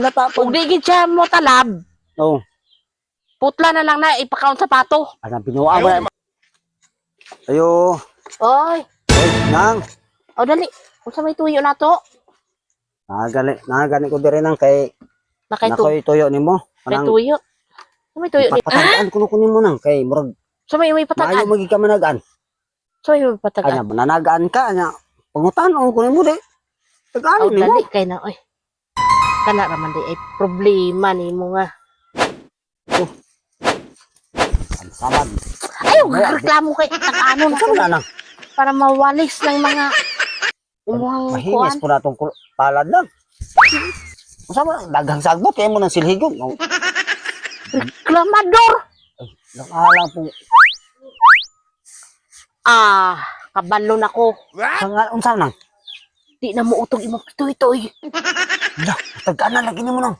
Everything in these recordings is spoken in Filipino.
Natapon. Kung di gid siya mo talab, Oh, putla na lang na ipakaon sa pato. ana binuwa ba? Ayo. Oy, Oy, nang. o dali. Unsa may tuyo na to? Nagani ko diri nang kay Nakay nakoy tuyo nimo. Kay Kanang tuyo. Sa may tuyo ni. patagaan kuno kunin mo nang kay murag Sa may maayo patagan. magi ka managaan. Sa may Anya patagan. mananagaan ka anya. Pangutan o kunin mo di. O Tagaan nimo. dali kay na oy. Kana raman di ay problema nimo nga. Ang sabad. Ayaw reklamo kay ano na Sa nang para mawalis ng mga umuhang mahinis kuan. po natong palad lang. Sama daghang sagbot kay mo nang silhigog. Reklamador. Nakalang po. Kabalo na ko. Sangal unsa nang? Di na mo utog imong pitoy-toy. Lah, tagaan na lagi nimo nang.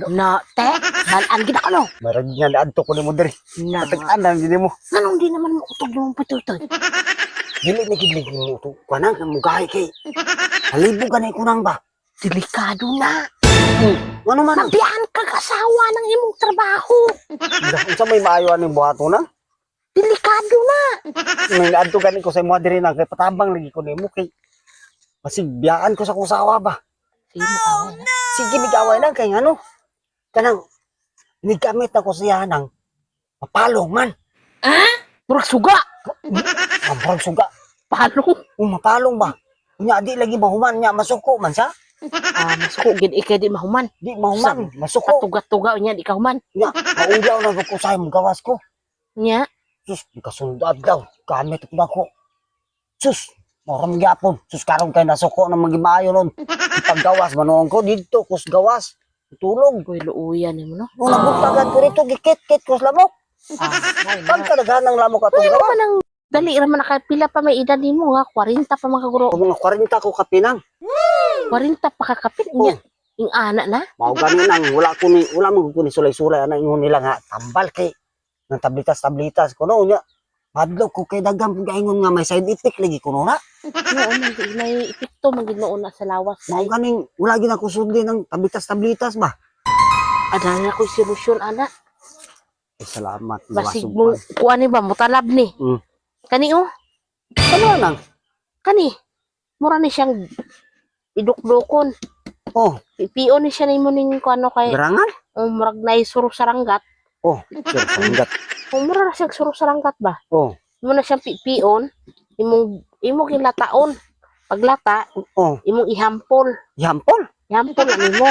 Na, te, balaan gid ako no. Marag nga adto ko nimo diri. Na, Tagaan na gid mo. anong di naman mo utog imong pitoy-toy? Dili ni gid mo to. Kanang mugahay kay. Halibo ganay kunang ba? Delikado na. Ano man? Mabiyan ka kasawa ng imong trabaho. Unsa may maayo ani buhato na? Delikado na. May adto gani ko sa mo diri nang kay patabang lagi ko nimo kay masig biyaan ko sa kusawa ba. Sige mo kaway na. Sige bigaway lang kay ngano. Kanang nigamit ako siya nang mapalong man. Murag suga. Amprang suga. Palong. Mapalong ba? Nya di lagi mahuman nya masuko man sa? Masuko gid ikay di mahuman. Di mahuman, masuko. Katuga-tuga niya di ka human. Nya maulaw na ko sa imong gawas ko. Nya, Sus, kasundad daw. Gamit ko na ko. Sus, moram gyapon. Sus, karong kay nasuko na magimaayo nun. Paggawas, manoong ko dito, kus gawas. Tulog. koy luuyan nimo no. Wala ko tagad ko rito, gikit-kit kus lamok. Pag kadaghan ng lamok atong Ano gawas. man ang dali ra man nakapila pa may edad nimo nga 40 pa mga guro. O mga 40 ko kapinang. 40 pa kakapit niya. Ing ana na. Mao gani nang wala mo ko ni sulay-sulay ana ingon nila nga tambal kay ng tablitas-tablitas kuno nya. Madlo ko kay daghang gaingon nga may side effect lagi kuno na. Oo man gid may epekto man gid noon na sa lawas. Mao ganing wala gid ako sundin ng tablitas-tablitas ba. Ada na ko solusyon ana. Salamat. Basig mo kuan ni ba mo talab ni. Kani oh. Ano nang? Kani. Mura ni siyang idukdukon. Oh, Pipio ni siya nimo ning kuano kay garangan? murag nay suro saranggat. Oh, sir, sanggat. Mura na siyang suro saranggat ba? Oh, Imo na siyang pipion, imong gilataon. Paglata, oh, imong ihampol. yampol. Ihampol na nimo.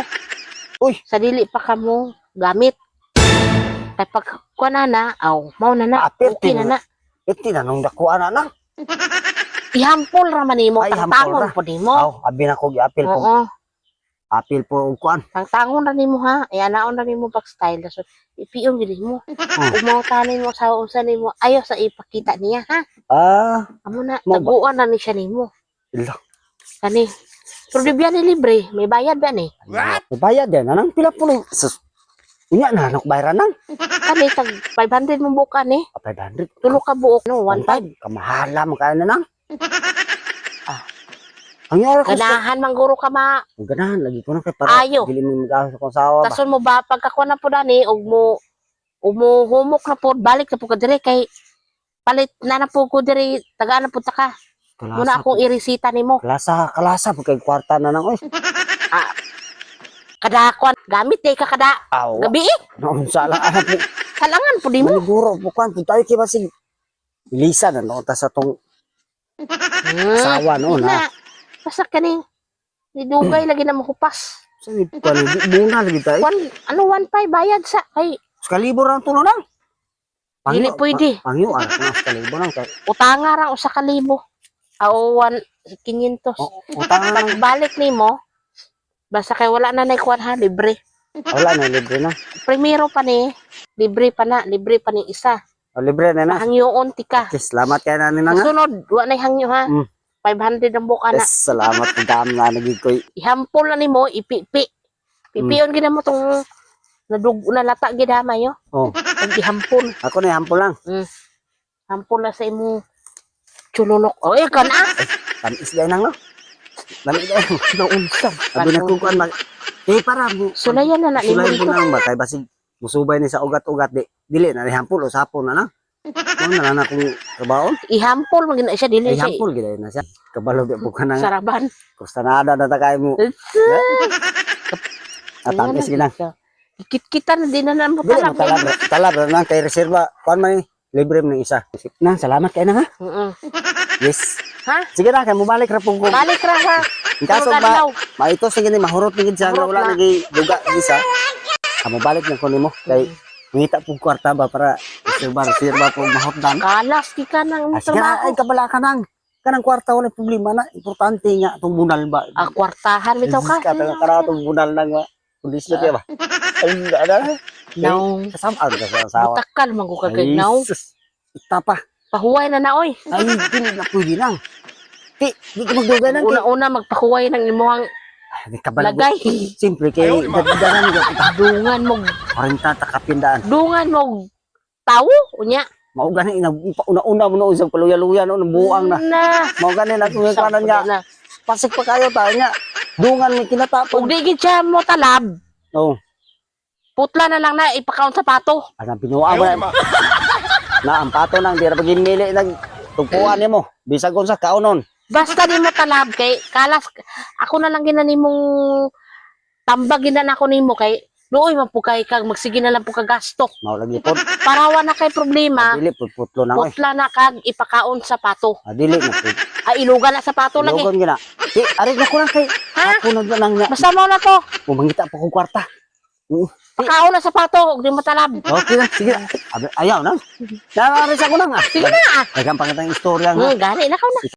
Uy. Sa dili pa kamo gamit. Kay pag kuana na, mao na na. Okay na na. Iti na nung dakuan na. Ihampol ra man nimo, Ay, hampol tangtangon ra. po nimo. Aw, abi na ko giapil po. Oo, Apil po og kuan. tangtangon ra nimo ha. Ay anaon ra nimo pag style so ipiyon gid mo. Umaw tanin mo sa usa nimo, ayo sa ipakita niya ha. Amo na Mo ba? taguan na ni siya nimo. Ila. Kani. Pero di biyan ni libre, may bayad ba ni? Bayad din anang pila po ni. Sus. Unya na nok bayaran nang. Kani tag 500 mo buka ni. 500. Tulo ka buok no, 1.5. Kamahala man kaya na nang. Ang yara ko. Ganahan man guro ka ma. Ganahan lagi ko na kay para Ayo. dili mo mag-asawa sa konsawa ba. Tason mo ba pagkakuha na po dani og mo humok na po balik na po ka dire kay palit na po ko dire taga na po ta ka. Muna akong iresita nimo. Kalasa po kay kwarta na nang oy. Kada kuan gamit day ka kada Aw. gabi. Noon sala ana po. Salangan po nimo. Maniguro po kuan po tayo kay basig. Lisa na no ta sa tong sawa no na. Basta kani didugay lagi na mahupas. Sa ni kuan di muna lagi tayo. Kuan ano 1.5 bayad sa kay Kalibor ang tulo nang. dili pwede. Pangyo ana ko sa kalibor nang kay. Utanga ra usa ka libo. Aw 500. Utang nang Pagbalik nimo basta kay wala na nay kuan ha libre. wala na libre na. Primero pa ni libre pa ni isa. Libre na na. Hangyoon tika. Okay, salamat kay nani nang. Sunod wa nay hangyo ha. 500 ang buka na. Yes, salamat po dam na nagig koy. Ihampol na nimo ipipi. Pipiyon gid mo tong na lata gid ha mayo. Oh, Pag ihampol. ako na hampol lang. Hampol na sa imo chulunok. Oy kana. Tamis day nang no. Lamig day. Naunsa. Abi na ko kuan para mo. Sulayan na ni mo Sulay dito. mo nang ba kay basig musubay ni sa ugat-ugat dili na hampol usapon na lang. Ano na lang akong trabaho? Ihampol man gina siya dili Ay siya. hampol gid na siya. Kabalo di po ka nang Saraban. kustanada na takay mo. Atang is ginang. Kit-kita na din na mo Dili mo talab. talab na kay reserva. Kuan man libre mo ng isa. Na salamat kay na ha. Yes. Ha? Sige na kay mo balik ra pug Balik ra ha. in kaso Pero ba ganaw. maito sige ni mahurot ni gid siya nga Mahurot wala na. nagi duga isa. Amo balik na ko nimo kay ngita pug kwarta ba para reserva pug mahotdan. Kalas di ka nang Sige na, ay trabaho. kabala ka nang. Kanang kwarta wala problema na. Importante nga itong bunal ba. Kwartahan bitaw ka. Kata itong bunal na nga. Pulis na kaya ba? Ay, ano? Naw. Kasama ka sa asawa. Butakal man ko kagay Ay, naw. sus. Ita pa. Pahuway na na oy. Ay, hindi na pwede lang. Di ka magdugay lang. Una-una magpahuway ng imuhang Di kabala ko. lagay. Siyempre, kay dagdagan ka. Dungan mo, 40 takapindaan. dungan mo tawo unya. Mao gani una-una mo na usang paluya-luya no buang na. Na. Mao gani na kung kanan nga. Na. Pasik pa kayo tayo nga. Dungan mi Ug kinatapon. di gid siya mo talab. Oh, Putla na lang na ipakaon sa pato. ang pinuha mo na. Na ang pato nang di ra pagimili nag tugpuan nimo. Bisag unsa kaunon. Basta di mo talab kay kalas ako na lang ginani mong tambag ginan ako nimo kay luoy man po kay kag magsige na lang po kag gasto. Mao lagi pod. Parawa na kay problema. Dili putlo na oy. Putla na kag ipakaon sa pato. Dili na pud. Ay ilugan na sa pato lagi. Logon gina. Di ari na ko lang kay. Ha? Ako na lang nga. Basta mo na to. Pumangita pa kong kwarta. Pakaon na sa pato ug di mo talab. Okay na, sige. Ayaw na. Nararis ako na nga. Sige na. Dagang pangitang istorya nga. Gani na ka na.